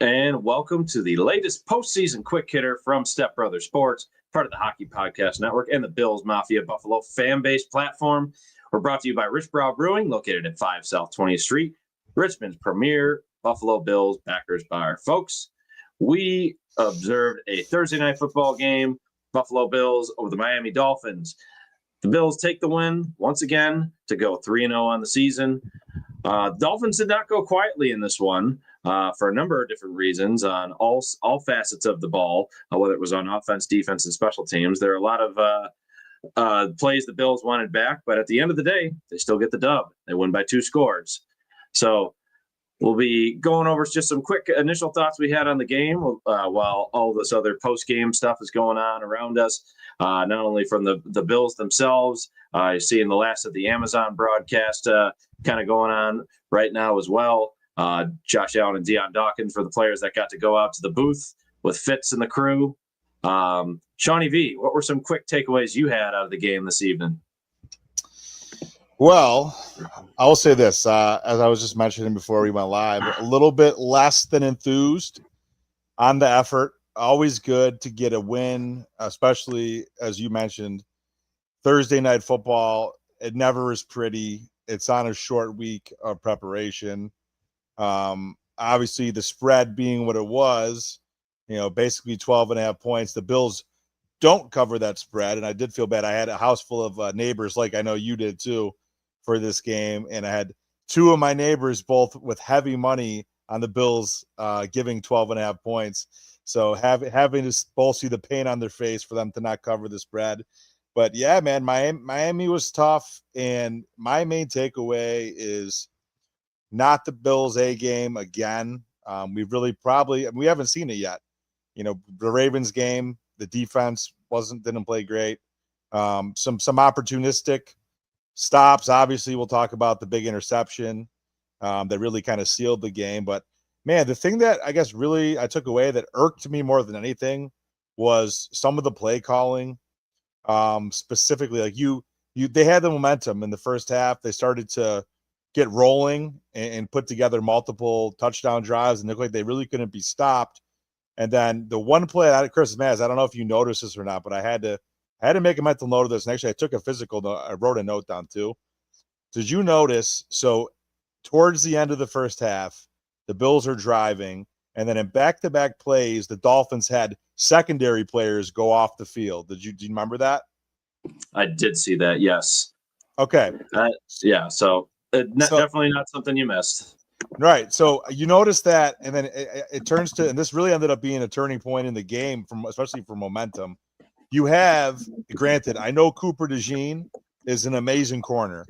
And welcome to the latest postseason quick hitter from Step Brother Sports, part of the Hockey Podcast Network and the Bills Mafia Buffalo fan-based platform. We're brought to you by Rich Brow Brewing, located at 5 South 20th Street, Richmond's premier Buffalo Bills backers bar. Folks, we observed a Thursday night football game, Buffalo Bills over the Miami Dolphins. The Bills take the win once again to go 3-0 on the season. Dolphins did not go quietly in this one for a number of different reasons on all facets of the ball, whether it was on offense, defense, and special teams. There are a lot of plays the Bills wanted back, but at the end of the day, they still get the dub. They win by 2 scores. So we'll be going over just some quick initial thoughts we had on the game while all this other post-game stuff is going on around us, not only from the Bills themselves, seeing the last of the Amazon broadcast kind of going on right now as well. Josh Allen and Deion Dawkins for the players that got to go out to the booth with Fitz and the crew. Shawnee V, what were some quick takeaways you had out of the game this evening? Well, I will say this, as I was just mentioning before we went live, a little bit less than enthused on the effort. Always good to get a win, especially, as you mentioned, Thursday night football. It never is pretty. It's on a short week of preparation. Obviously, the spread being what it was, basically 12.5 points. The Bills don't cover that spread, and I did feel bad. I had a house full of neighbors, like I know you did too, for this game, and I had 2 of my neighbors both with heavy money on the Bills giving 12.5 points. So having to both see the pain on their face for them to not cover the spread. But yeah, man, Miami was tough, and my main takeaway is not the Bills A game again. We haven't seen it yet. The Ravens game, the defense didn't play great. Some opportunistic stops. Obviously, we'll talk about the big interception that really kind of sealed the game. But man, the thing that I guess really I took away that irked me more than anything was some of the play calling. Specifically, like they had the momentum in the first half. They started to get rolling and put together multiple touchdown drives, and looked like they really couldn't be stopped. And then the one play out of Chris Maz, I don't know if you noticed this or not, but I had to make a mental note of this. And actually, I took a physical note. I wrote a note down too. Did you notice? So towards the end of the first half, the Bills are driving, and then in back-to-back plays, the Dolphins had secondary players go off the field. Do you remember that? I did see that, yes. Okay. Yeah, so definitely not something you missed. Right. So you notice that, and then it turns to, and this really ended up being a turning point in the game, especially for momentum. You have, granted, I know Cooper DeJean is an amazing corner,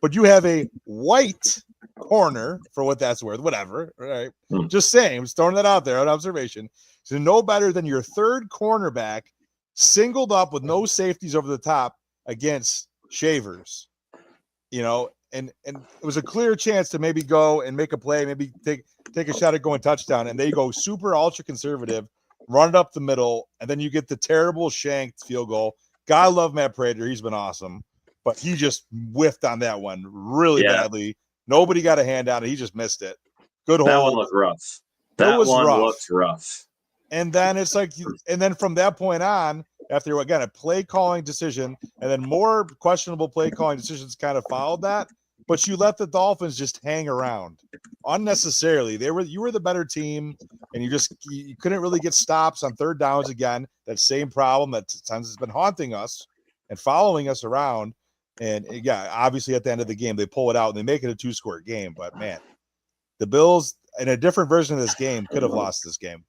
but you have a white corner, for what that's worth, whatever, right? Just saying, I'm just throwing that out there, an observation. So no better than your third cornerback singled up with no safeties over the top against Shavers, and it was a clear chance to maybe go and make a play, maybe take a shot at going touchdown, and they go super ultra conservative, run it up the middle, and then you get the terrible shanked field goal. God love Matt Prater. He's been awesome, but he just whiffed on that one really badly. Nobody got a hand on it. He just missed it. Good hold. That one looked rough. That one looked rough. And then it's like, and then from that point on, after, again, a play calling decision, and then more questionable play calling decisions kind of followed that, but you let the Dolphins just hang around unnecessarily. You were the better team, and you couldn't really get stops on third downs again. That same problem that sometimes has been haunting us and following us around. And yeah, obviously at the end of the game, they pull it out and they make it a 2-score game. But man, the Bills in a different version of this game could have lost this game.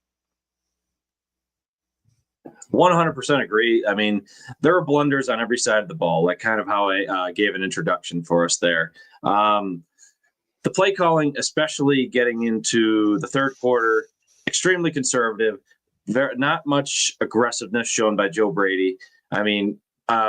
100% agree. I mean, there are blunders on every side of the ball, like kind of how I gave an introduction for us there. The play calling, especially getting into the third quarter, extremely conservative, not much aggressiveness shown by Joe Brady. I mean,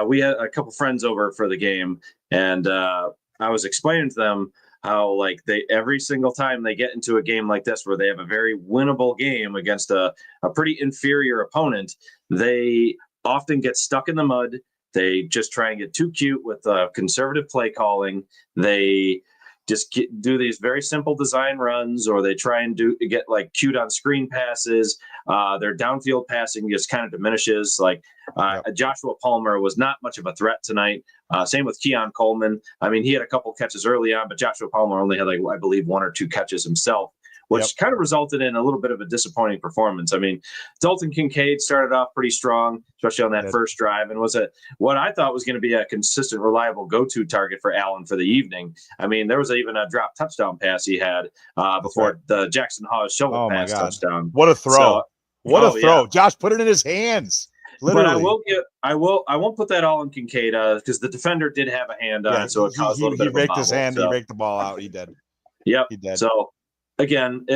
we had a couple friends over for the game, and I was explaining to them how, like, every single time they get into a game like this where they have a very winnable game against a pretty inferior opponent, they often get stuck in the mud. They just try and get too cute with conservative play calling. They just do these very simple design runs, or they try and get like cute on screen passes. Their downfield passing just kind of diminishes. Like Joshua Palmer was not much of a threat tonight. Same with Keon Coleman. I mean, he had a couple catches early on, but Joshua Palmer only had, like, I believe, 1 or 2 catches himself, which kind of resulted in a little bit of a disappointing performance. I mean, Dalton Kincaid started off pretty strong, especially on that first drive, and was what I thought was going to be a consistent, reliable go-to target for Allen for the evening. I mean, there was even a drop touchdown pass he had before the Jackson Hawes shovel pass touchdown. What a throw! So, what a throw! Yeah. Josh put it in his hands. Literally. But I won't put that all on Kincaid because the defender did have a hand on it, so it caused a little bit of a bobble. He raked his hand. So. He raked the ball out. He did. Yep. He did. So. Again,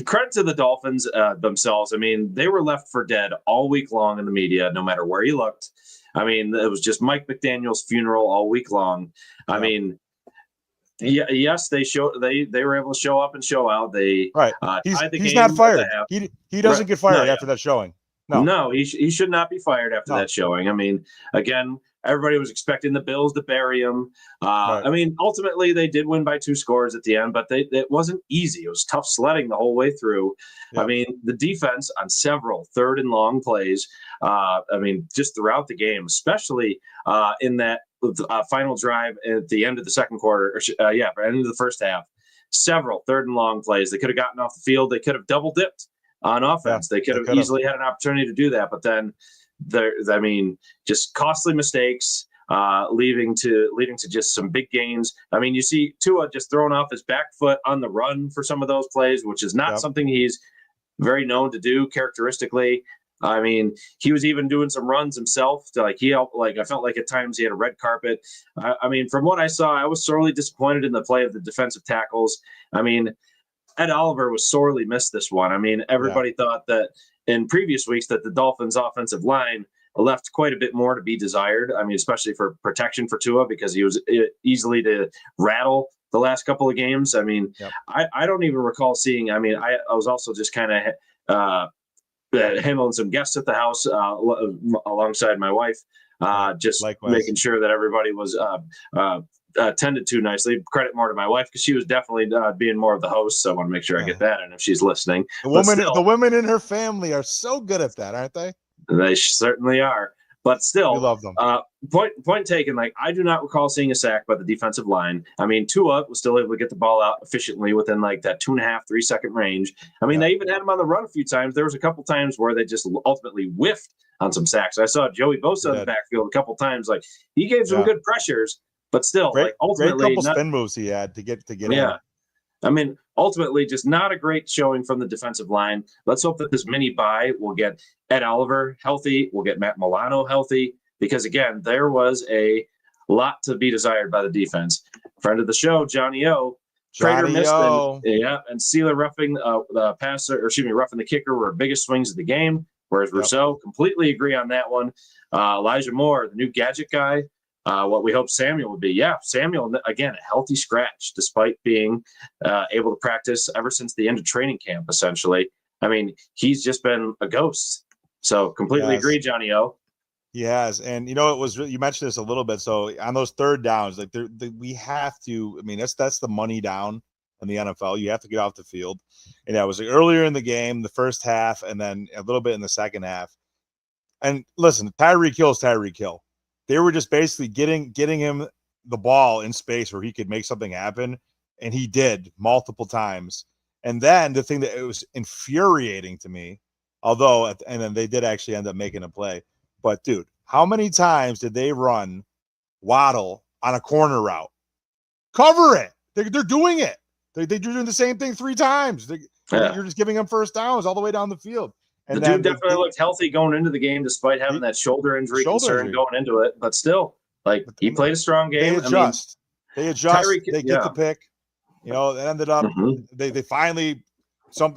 credit to the Dolphins themselves. I mean, they were left for dead all week long in the media, no matter where you looked. I mean, it was just Mike McDaniel's funeral all week long. I mean, yes, they were able to show up and show out. They he's not fired. He doesn't get fired after that showing. No, he should not be fired after that showing. I mean, again, everybody was expecting the Bills to bury him. I mean, ultimately, they did win by 2 scores at the end, but it wasn't easy. It was tough sledding the whole way through. Yep. I mean, the defense on several 3rd and long plays, I mean, just throughout the game, especially in that final drive at the end of the second quarter, end of the first half, several 3rd and long plays. They could have gotten off the field. They could have double dipped on offense. They could have easily had an opportunity to do that, but then just costly mistakes, leading to just some big gains. I mean, you see Tua just throwing off his back foot on the run for some of those plays, which is not something he's very known to do characteristically. I mean, he was even doing some runs himself. I felt like at times he had a red carpet. I mean, from what I saw, I was sorely disappointed in the play of the defensive tackles. I mean, Ed Oliver was sorely missed this one. I mean, everybody thought that in previous weeks that the Dolphins' offensive line left quite a bit more to be desired. I mean, especially for protection for Tua, because he was easily to rattle the last couple of games. I mean, I don't even recall seeing. I mean, I was also just kind of handling some guests at the house alongside my wife, just making sure that everybody was attended to nicely. Credit more to my wife because she was definitely being more of the host. So I want to make sure I get that in if she's listening. The women in her family are so good at that, aren't they? They certainly are. But still, we love them. Point taken. Like, I do not recall seeing a sack by the defensive line. I mean, Tua was still able to get the ball out efficiently within like that 2.5-3 second range. I mean, they even had him on the run a few times. There was a couple times where they just ultimately whiffed on some sacks. I saw Joey Bosa in the backfield a couple times. Like, he gave some good pressures, but still, ultimately, great couple spin moves he had to get in. I mean, ultimately, just not a great showing from the defensive line. Let's hope that this mini bye will get Ed Oliver healthy. We'll get Matt Milano healthy because, again, there was a lot to be desired by the defense. Friend of the show, Johnny O. Prater missed and Sealer roughing the passer, roughing the kicker were biggest swings of the game, whereas Rousseau completely agree on that one. Elijah Moore, the new gadget guy, what we hope Samuel would be. Yeah, Samuel, again, a healthy scratch despite being able to practice ever since the end of training camp, essentially. I mean, he's just been a ghost. So completely agree, Johnny O. He has. And, you mentioned this a little bit. So on those 3rd downs, like we have to, I mean, that's the money down in the NFL. You have to get off the field. And that was earlier in the game, the first half, and then a little bit in the second half. And listen, Tyreek Hill is Tyreek Hill. They were just basically getting him the ball in space where he could make something happen, and he did multiple times. And then the thing that it was infuriating to me, and then they did actually end up making a play. But dude, how many times did they run Waddle on a corner route? Cover it. They're doing it. They're doing the same thing 3 times. You're just giving them first downs all the way down the field. And the dude definitely looked healthy going into the game, despite having that shoulder injury concern going into it. But still, he played a strong game. They adjust. They get the pick. It ended up they finally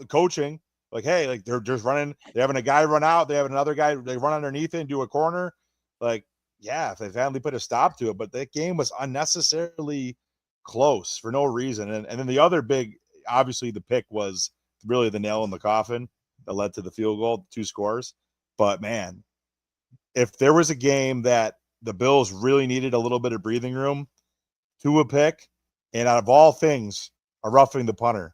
coaching like, hey, like they're just running. They're having a guy run out. They have another guy. They run underneath it and do a corner. Like, if they finally put a stop to it, but that game was unnecessarily close for no reason. And then the other big, obviously, the pick was really the nail in the coffin that led to the field goal, 2 scores. But man, if there was a game that the Bills really needed a little bit of breathing room, Tua pick and out of all things, a roughing the punter.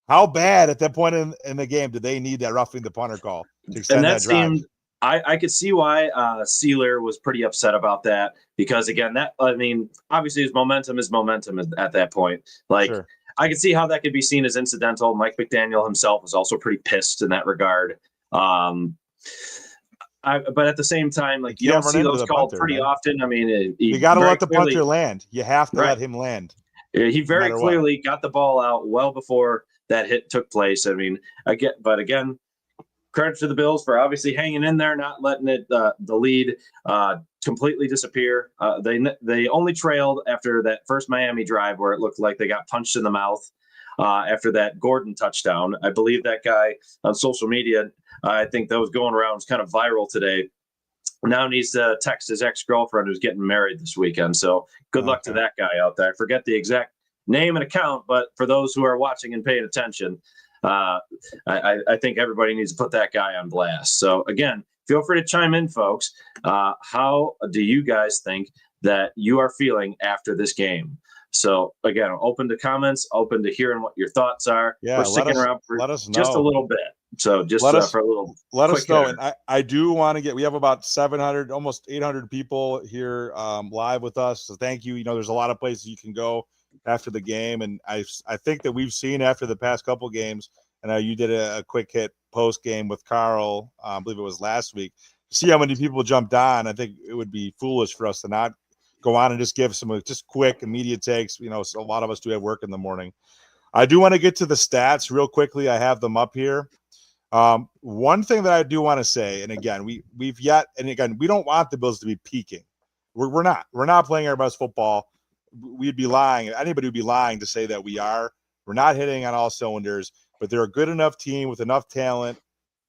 How bad at that point in the game did they need that roughing the punter call to extend that drive? Seemed, I could see why Sealer was pretty upset about that because, again, obviously his momentum is momentum at that point. Like, sure. I could see how that could be seen as incidental. Mike McDaniel himself was also pretty pissed in that regard. But at the same time, like, you don't see those called punter, pretty often. I mean, you got to let the punter land. You have to let him land. He very clearly got the ball out well before that hit took place. I mean, again, credit to the Bills for obviously hanging in there, not letting it the lead completely disappear. They only trailed after that first Miami drive where it looked like they got punched in the mouth after that Gordon touchdown. I believe that guy on social media, I think that was going around, was kind of viral today. Now needs to text his ex-girlfriend who's getting married this weekend. So good luck to that guy out there. I forget the exact name and account, but for those who are watching and paying attention, I think everybody needs to put that guy on blast. So again, feel free to chime in, folks. How do you guys think that you are feeling after this game? So again, open to comments, open to hearing what your thoughts are. Yeah, we're sticking around for just a little bit. So just for a little, let us know. And I do want to we have about 700, almost 800 people here live with us. So thank you. You know, there's a lot of places you can go after the game. And I think that we've seen after the past couple games, and you did a quick hit post game with Carl, I believe it was last week, see how many people jumped on. I think it would be foolish for us to not go on and just give some just quick immediate takes. You know, so a lot of us do have work in the morning. I do want to get to the stats real quickly. I have them up here. One thing that I do want to say, and again, we don't want the Bills to be peaking. We're not playing our best football. We'd be lying. Anybody would be lying to say that we are. We're not hitting on all cylinders, but they're a good enough team with enough talent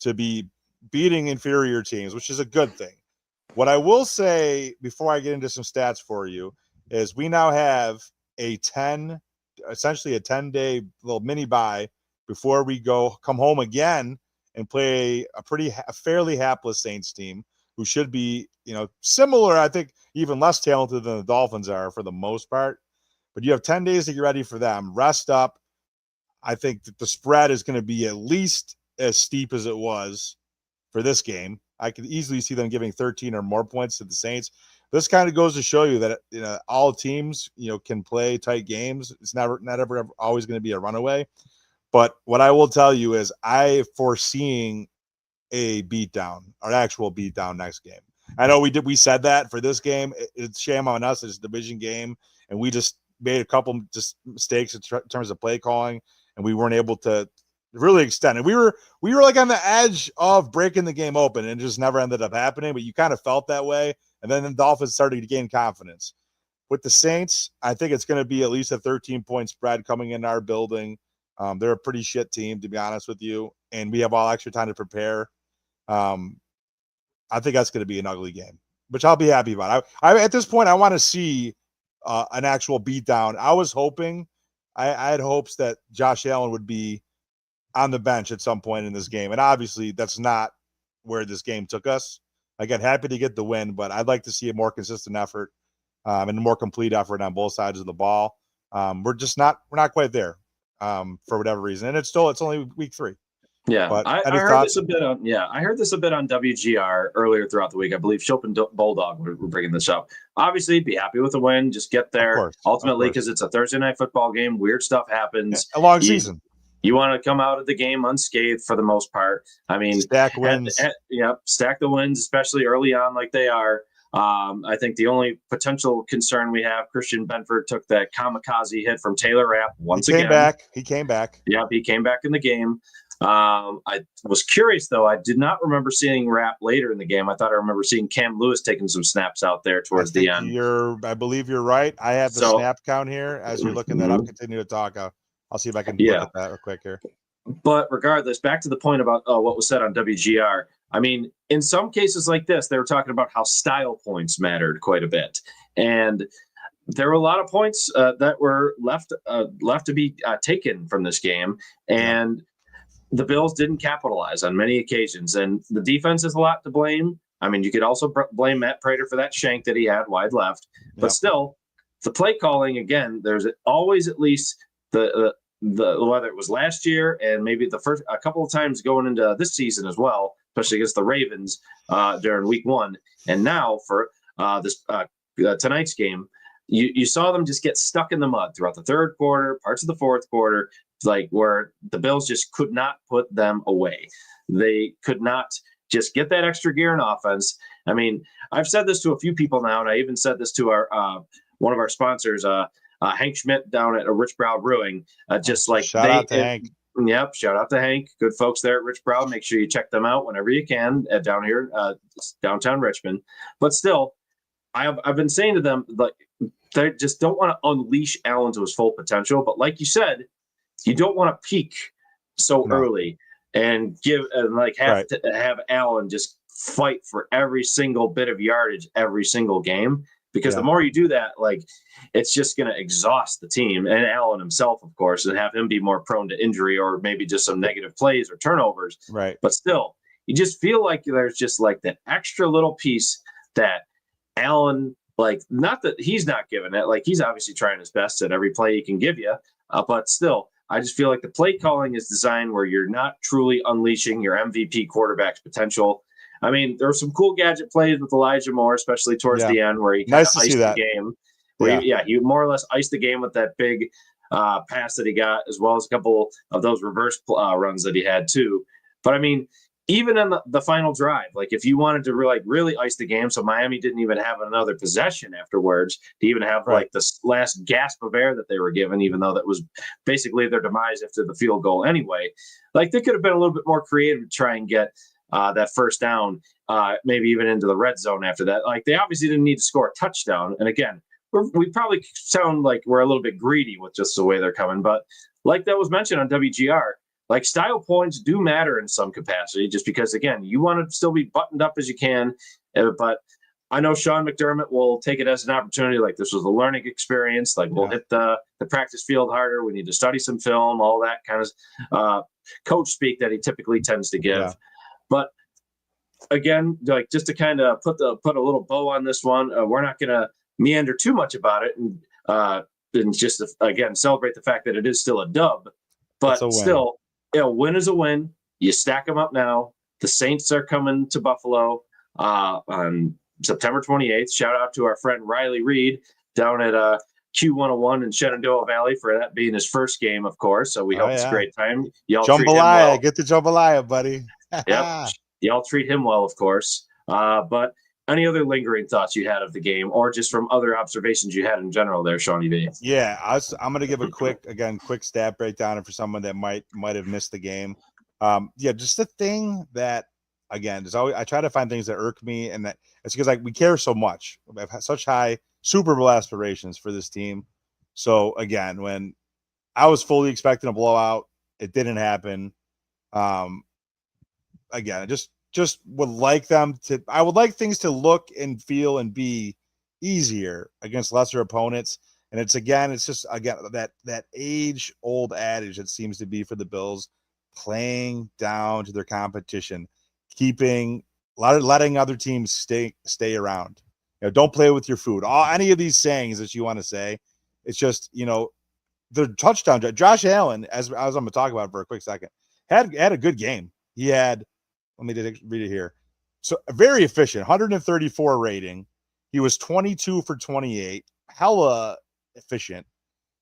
to be beating inferior teams, which is a good thing. What I will say before I get into some stats for you is we now have essentially a 10-day little mini bye before we come home again and play a fairly hapless Saints team who should be, similar, I think, even less talented than the Dolphins are for the most part. But you have 10 days to get ready for them. Rest up. I think that the spread is going to be at least as steep as it was for this game. I could easily see them giving 13 or more points to the Saints. This kind of goes to show you that all teams can play tight games. It's not ever always going to be a runaway. But what I will tell you is I foreseeing a beatdown, an actual beatdown next game. I know we said that for this game. It's shame on us. It's a division game, and we just made a couple just mistakes in terms of play calling, and we weren't able to really extend it. We were like on the edge of breaking the game open, and it just never ended up happening. But you kind of felt that way, and then the Dolphins started to gain confidence. With the Saints, I think it's going to be at least a 13-point spread coming in our building. They're a pretty shit team, to be honest with you, and we have all extra time to prepare. I think that's going to be an ugly game, which I'll be happy about. I at this point, I want to see an actual beatdown. I was hoping, I had hopes that Josh Allen would be on the bench at some point in this game, and obviously that's not where this game took us. Again, happy to get the win, but I'd like to see a more consistent effort and a more complete effort on both sides of the ball. We're not quite there. For whatever reason, and it's only week 3. Yeah, but I heard this a bit on WGR earlier throughout the week. I believe Shop and Bulldog were bringing this up. Obviously, be happy with a win. Just get there. Ultimately, because it's a Thursday night football game, weird stuff happens. A long season. You want to come out of the game unscathed for the most part. I mean, stack wins. Stack the wins, especially early on, like they are. I think the only potential concern we have, Christian Benford took that kamikaze hit from Taylor Rapp once again. He came back. Yeah, he came back in the game. I was curious, though. I did not remember seeing Rapp later in the game. I thought I remember seeing Cam Lewis taking some snaps out there towards the end. I believe you're right. I have the snap count here. As you're looking that up, continue to talk. I'll see if I can look at that real quick here. But regardless, back to the point about what was said on WGR. I mean, in some cases like this, they were talking about how style points mattered quite a bit. And there were a lot of points that were left to be taken from this game. And the Bills didn't capitalize on many occasions. And the defense is a lot to blame. I mean, you could also blame Matt Prater for that shank that he had wide left. But still, the play calling, again, there's always at least the whether it was last year and maybe a couple of times going into this season as well, especially against the Ravens during week 1. And now for this tonight's game, you saw them just get stuck in the mud throughout the third quarter, parts of the fourth quarter, like where the Bills just could not put them away. They could not just get that extra gear in offense. I mean, I've said this to a few people now, and I even said this to our one of our sponsors, Hank Schmidt down at Rich Brow Brewing. Just like shout out to Hank. Yep, shout out to Hank. Good folks there at Rich Brow. Make sure you check them out whenever you can down here, downtown Richmond. But still, I've been saying to them, like, they just don't want to unleash Allen to his full potential. But like you said, you don't want to peak so early and have Allen just fight for every single bit of yardage every single game. Because the more you do that, like, it's just going to exhaust the team and Allen himself, of course, and have him be more prone to injury or maybe just some negative plays or turnovers. Right. But still, you just feel like there's just like that extra little piece that Allen, like, not that he's not giving it, like, he's obviously trying his best at every play he can give you. But still, I just feel like the play calling is designed where you're not truly unleashing your MVP quarterback's potential. I mean, there were some cool gadget plays with Elijah Moore, especially towards the end, where he kind of iced the game. He more or less iced the game with that big pass that he got, as well as a couple of those reverse runs that he had too. But I mean, even in the final drive, like, if you wanted to really ice the game, so Miami didn't even have another possession afterwards to even have like this last gasp of air that they were given, even though that was basically their demise after the field goal anyway. Like, they could have been a little bit more creative to try and get that first down, maybe even into the red zone after that. Like, they obviously didn't need to score a touchdown. And again, we probably sound like we're a little bit greedy with just the way they're coming. But like that was mentioned on WGR, like, style points do matter in some capacity, just because, again, you want to still be buttoned up as you can. But I know Sean McDermott will take it as an opportunity. Like, this was a learning experience. Like, we'll hit the practice field harder. We need to study some film, all that kind of coach speak that he typically tends to give. Yeah. But again, like, just to kind of put a little bow on this one, we're not going to meander too much about it, and just again celebrate the fact that it is still a dub. But still, a win is a win. You stack them up now. The Saints are coming to Buffalo on September 28th. Shout out to our friend Riley Reed down at Q101 in Shenandoah Valley for that being his first game, of course. So we hope it's a great time. Y'all treat him well. Get the jambalaya, buddy. Yep. Y'all treat him well, of course. But any other lingering thoughts you had of the game, or just from other observations you had in general there, Shawnee V? Yeah, I'm going to give a quick stat breakdown for someone that might have missed the game. Just the thing that, again, is always, I try to find things that irk me, and that it's because we care so much. We have such high Super Bowl aspirations for this team. So again, when I was fully expecting a blowout, it didn't happen. Again, just would like I would like things to look and feel and be easier against lesser opponents. And it's just that age old adage that seems to be for the Bills, playing down to their competition, letting other teams stay around. Don't play with your food. Any of these sayings that you want to say, it's just, the touchdown. Josh Allen, as I'm going to talk about for a quick second, had a good game. He had, let me read it here. So very efficient, 134 rating. He was 22 for 28, hella efficient,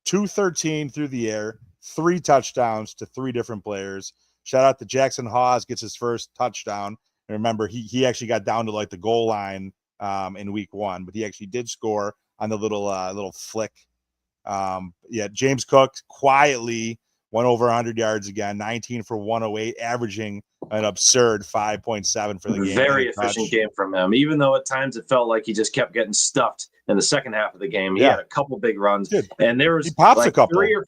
213 through the air, 3 touchdowns to 3 different players. Shout out to Jackson Hawes, gets his first touchdown. And remember, he actually got down to like the goal line in week 1, but he actually did score on the little flick. James Cook quietly went over 100 yards again, 19 for 108, averaging an absurd 5.7 for the game. Very efficient game from him, even though at times it felt like he just kept getting stuffed in the second half of the game. He had a couple big runs, and there was a couple. 3 or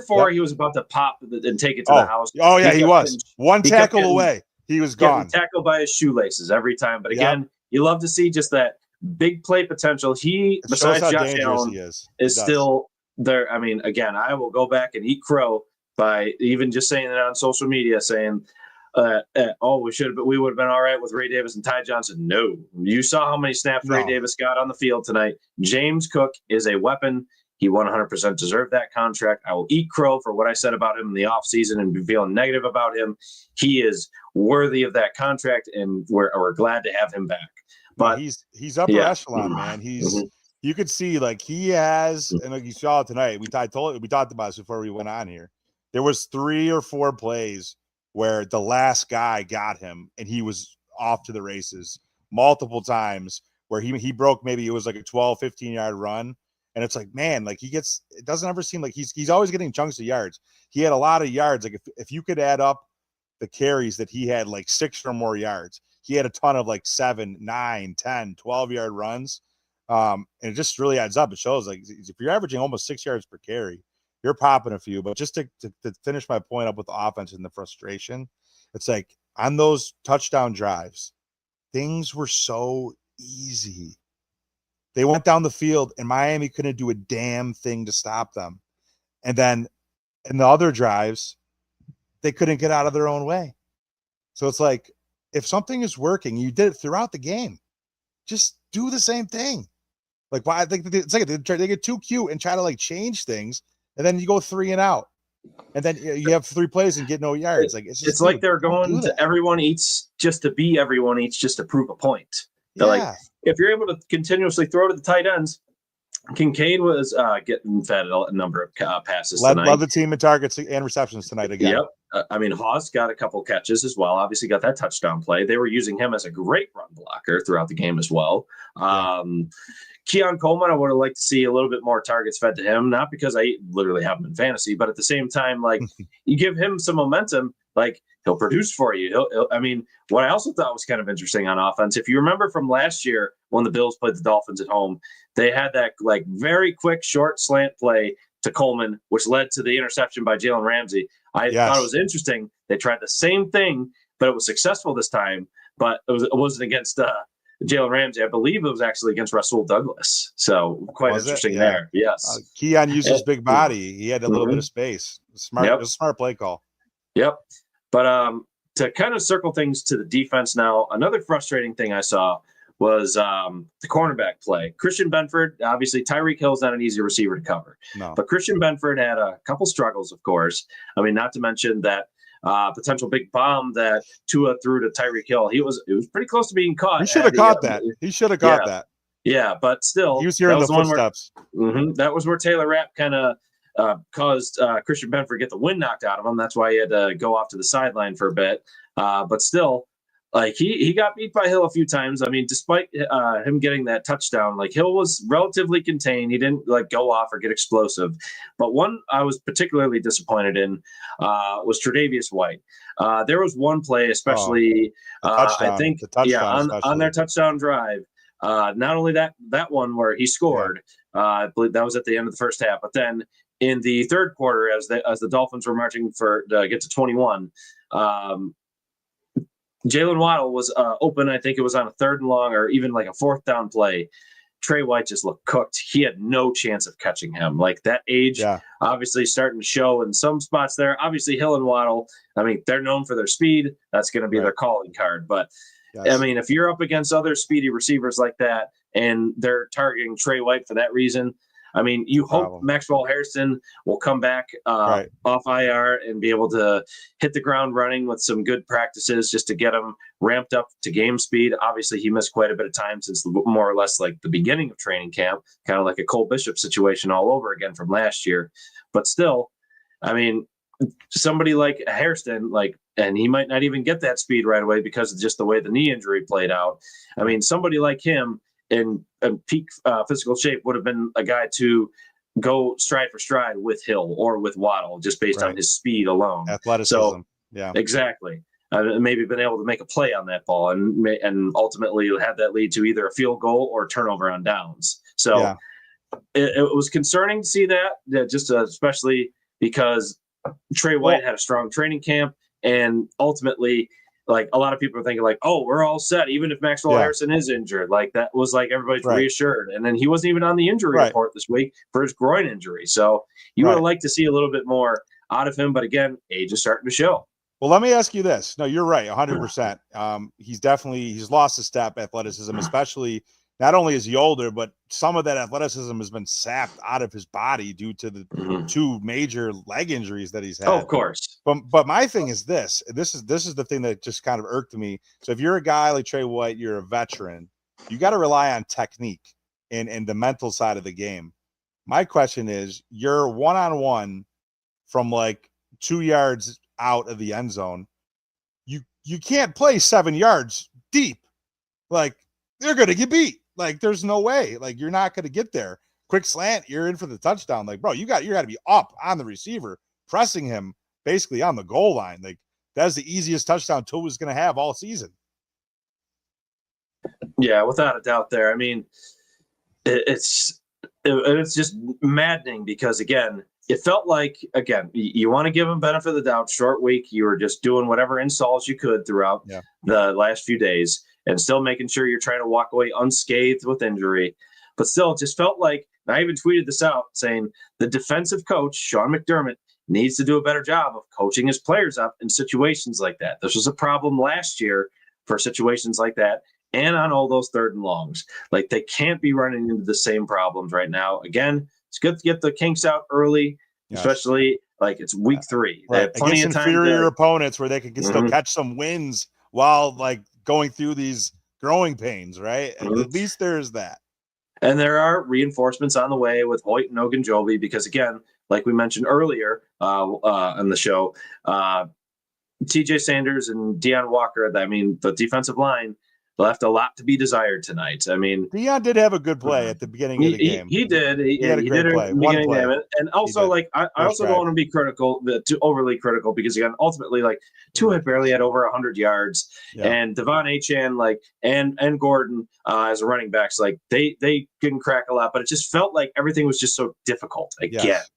4. He was about to pop and take it to the house. Oh yeah, he was one tackle away. He was gone. Tackled by his shoelaces every time. But again, you love to see just that big play potential. He, besides Josh Allen, is still there. I mean, again, I will go back and eat crow by even just saying it on social media, saying we should have, but we would have been all right with Ray Davis and Ty Johnson. No, you saw how many snaps Ray Davis got on the field tonight. James Cook is a weapon. He 100% deserved that contract. I will eat crow for what I said about him in the offseason and be feeling negative about him. He is worthy of that contract, and we're glad to have him back. But he's upper echelon, man. You could see like he has, and like you saw it tonight. We talked about this before we went on here. There was 3 or 4 plays where the last guy got him and he was off to the races multiple times where he broke, maybe it was like a 12, 15-yard run. And it's like, man, like it doesn't ever seem like he's always getting chunks of yards. He had a lot of yards. Like if you could add up the carries that he had, like 6 or more yards, he had a ton of like 7, 9, 10, 12-yard runs. And it just really adds up. It shows like if you're averaging almost 6 yards per carry, you're popping a few. But just to finish my point up with the offense and the frustration, it's like on those touchdown drives, things were so easy. They went down the field and Miami couldn't do a damn thing to stop them. And then in the other drives, they couldn't get out of their own way. So it's like, if something is working, you did it throughout the game, just do the same thing. Like, why? I think it's like they get too cute and try to like change things, and then you go 3 and out, and then you have 3 plays and get no yards. Like it's like they're going to everyone eats just to be everyone eats just to prove a point. They're like, if you're able to continuously throw to the tight ends, Kincaid was getting fed a number of passes tonight. Led the team in targets and receptions tonight again. Yep. I mean, Haas got a couple catches as well. Obviously got that touchdown play. They were using him as a great run blocker throughout the game as well. Keon Coleman, I would have liked to see a little bit more targets fed to him, not because I literally have him in fantasy, but at the same time, like you give him some momentum, like he'll produce for you. I mean, what I also thought was kind of interesting on offense, if you remember from last year when the Bills played the Dolphins at home, they had that like very quick short slant play to Coleman, which led to the interception by Jalen Ramsey. I thought it was interesting. They tried the same thing, but it was successful this time. But it wasn't against Jalen Ramsey. I believe it was actually against Rasul Douglas. So quite interesting there. Yes. Keon used his big body. He had a little bit of space. Smart, it was a smart play call. Yep. But to kind of circle things to the defense now, another frustrating thing I saw was the cornerback play. Christian Benford, obviously Tyreek Hill's not an easy receiver to cover. No. But Christian Benford had a couple struggles, of course. I mean, not to mention that potential big bomb that Tua threw to Tyreek Hill. It was pretty close to being caught. He should have caught that. He should have caught that. Yeah, but still. He was hearing the footsteps. That was where Taylor Rapp kind of caused Christian Benford to get the wind knocked out of him. That's why he had to go off to the sideline for a bit. But still, like he got beat by Hill a few times. I mean, despite him getting that touchdown, like Hill was relatively contained. He didn't like go off or get explosive. But one I was particularly disappointed in was Tre'Davious White. There was one play, especially I think, on their touchdown drive. Not only that one where he scored, I believe that was at the end of the first half, but then in the third quarter, as the Dolphins were marching to get to 21. Jalen Waddle was open. I think it was on a 3rd and long or even like a 4th down play. Trey White just looked cooked. He had no chance of catching him. Like that age, obviously starting to show in some spots there. Obviously Hill and Waddle, I mean, they're known for their speed. That's going to be their calling card. But I mean, if you're up against other speedy receivers like that and they're targeting Trey White for that reason, I mean, you hope Maxwell Harrison will come back off IR and be able to hit the ground running with some good practices just to get him ramped up to game speed. Obviously, he missed quite a bit of time since more or less like the beginning of training camp, kind of like a Cole Bishop situation all over again from last year. But still, I mean, somebody like Hairston, and he might not even get that speed right away because of just the way the knee injury played out. I mean, somebody like him in peak physical shape would have been a guy to go stride for stride with Hill or with Waddle just based on his speed alone. Athleticism. So, exactly. Maybe been able to make a play on that ball and ultimately have that lead to either a field goal or turnover on downs. So it was concerning to see that, just especially because Trey White had a strong training camp, and ultimately, like a lot of people are thinking like, oh, we're all set. Even if Maxwell Harrison is injured, like that was like everybody's reassured. And then he wasn't even on the injury report this week for his groin injury. So you would have liked to see a little bit more out of him. But again, age is starting to show. Well, let me ask you this. No, you're right, 100%. He's lost a step, athleticism, especially. Not only is he older, but some of that athleticism has been sapped out of his body due to the two major leg injuries that he's had. Oh, of course. But my thing is this is the thing that just kind of irked me. So if you're a guy like Trey White, you're a veteran, you got to rely on technique and the mental side of the game. My question is, you're one-on-one from like 2 yards out of the end zone. You can't play 7 yards deep. Like, they're going to get beat. Like, there's no way. Like, you're not going to get there. Quick slant, you're in for the touchdown. Like, bro, you got to be up on the receiver, pressing him basically on the goal line. Like, that's the easiest touchdown Tua was going to have all season. Yeah, without a doubt there. I mean, it's just maddening because, again, it felt like, again, you want to give him benefit of the doubt. Short week, you were just doing whatever installs you could throughout the last few days and still making sure you're trying to walk away unscathed with injury. But still, it just felt like, and I even tweeted this out saying the defensive coach, Sean McDermott, needs to do a better job of coaching his players up in situations like that. This was a problem last year for situations like that and on all those third and longs. Like, they can't be running into the same problems right now. Again, it's good to get the kinks out early, especially like it's week 3. They have plenty against of time inferior opponents where they can still catch some wins while like going through these growing pains, right? At least there's that. And there are reinforcements on the way with Hoyt and Ogunjobi because, again, like we mentioned earlier on the show, TJ Sanders and Deion Walker, I mean, the defensive line left a lot to be desired tonight. I mean, Deion did have a good play at the beginning of the game. He did. He had a great play. One play. And also, like, I also don't want to be critical, too overly critical, because, again, ultimately, like, Tua barely had over 100 yards, and Devon Achane, like, and Gordon as a running backs, like, they didn't crack a lot, but it just felt like everything was just so difficult again. Yes.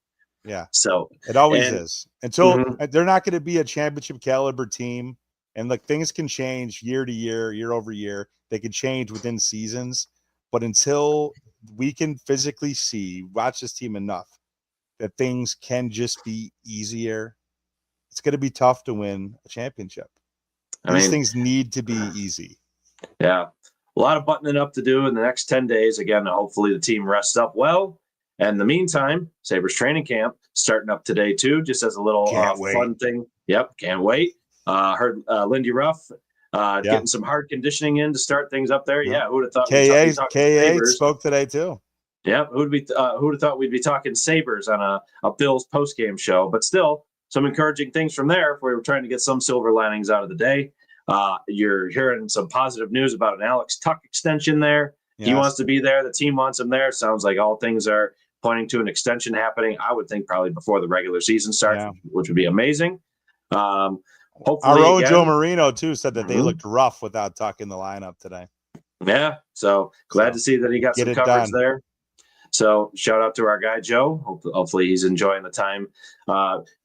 Yeah. So it always is until they're not going to be a championship caliber team. And like, things can change year to year, year over year. They can change within seasons, but until we can physically watch this team enough that things can just be easier, it's going to be tough to win a championship. These things need to be easy. Yeah. A lot of buttoning up to do in the next 10 days. Again, hopefully the team rests up well. And in the meantime, Sabres training camp starting up today too, just as a little fun thing. Yep. Can't wait. Heard Lindy Ruff getting some hard conditioning in to start things up there. Yeah, who would have thought? KA spoke today too. Yeah, who would have thought we'd be talking Sabres on a Bills post-game show? But still, some encouraging things from there. If we were trying to get some silver linings out of the day, you're hearing some positive news about an Alex Tuck extension there. Yes. He wants to be there. The team wants him there. Sounds like all things are pointing to an extension happening. I would think probably before the regular season starts, which would be amazing. Hopefully, our own Joe Marino too said that they looked rough without Tuck in the lineup today. Yeah, so glad to see that he got some coverage there. So shout out to our guy Joe. Hopefully he's enjoying the time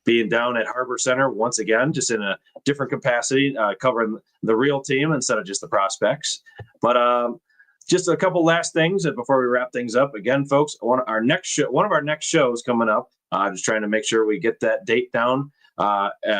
being down at Harbor Center once again, just in a different capacity, covering the real team instead of just the prospects. But just a couple last things before we wrap things up. Again, folks, one of our next shows coming up. Just trying to make sure we get that date down.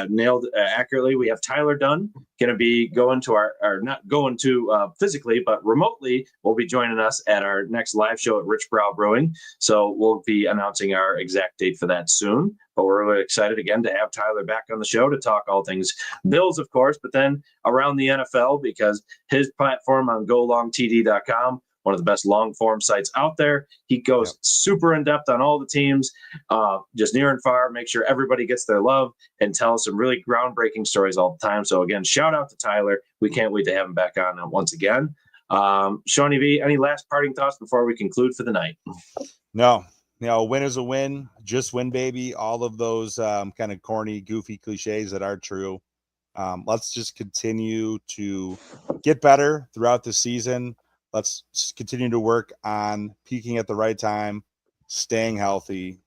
Nailed accurately. We have Tyler Dunn going to be going to not going to physically, but remotely will be joining us at our next live show at Rich Brow Brewing. So we'll be announcing our exact date for that soon. But we're really excited again to have Tyler back on the show to talk all things Bills, of course, but then around the NFL, because his platform on golongtd.com, one of the best long form sites out there. He goes super in depth on all the teams, just near and far, make sure everybody gets their love and tell some really groundbreaking stories all the time. So again, shout out to Tyler. We can't wait to have him back on once again. Shawnee V, any last parting thoughts before we conclude for the night? No, a win is a win. Just win, baby. All of those kind of corny, goofy cliches that are true. Let's just continue to get better throughout the season. Let's continue to work on peaking at the right time, staying healthy,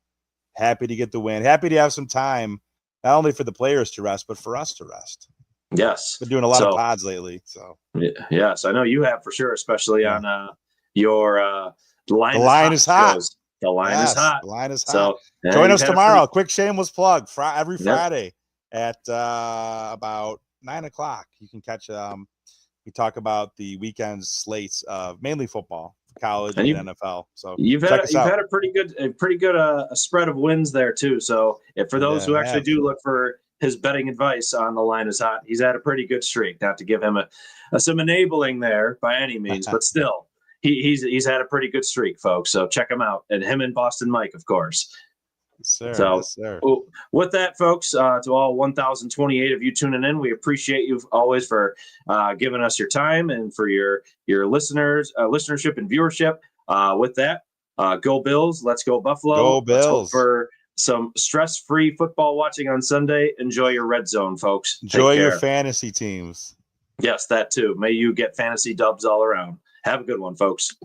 happy to get the win, happy to have some time, not only for the players to rest, but for us to rest. Yes. Been doing a lot of pods lately. So yes, I know you have for sure, especially on your The Line is hot. The line is hot. The line is hot. So join us tomorrow. Quick shameless plug. Every Friday. at about 9:00. You can catch we talk about the weekend's slates of mainly football, college and NFL. So you've check us out. had a pretty good a spread of wins there too. So if for those who actually do look for his betting advice on The Line is Hot, he's had a pretty good streak. Not to give him some enabling there by any means, but still he's had a pretty good streak, folks. So check him out, and him and Boston Mike, of course. Yes, sir. So yes, sir. With that, folks, to all 1,028 of you tuning in, we appreciate you always for giving us your time and for your listeners, listenership and viewership. With that, go Bills. Let's go Buffalo. Go Bills. Let's hope for some stress-free football watching on Sunday. Enjoy your red zone, folks. Enjoy your fantasy teams. Yes, that too. May you get fantasy dubs all around. Have a good one, folks.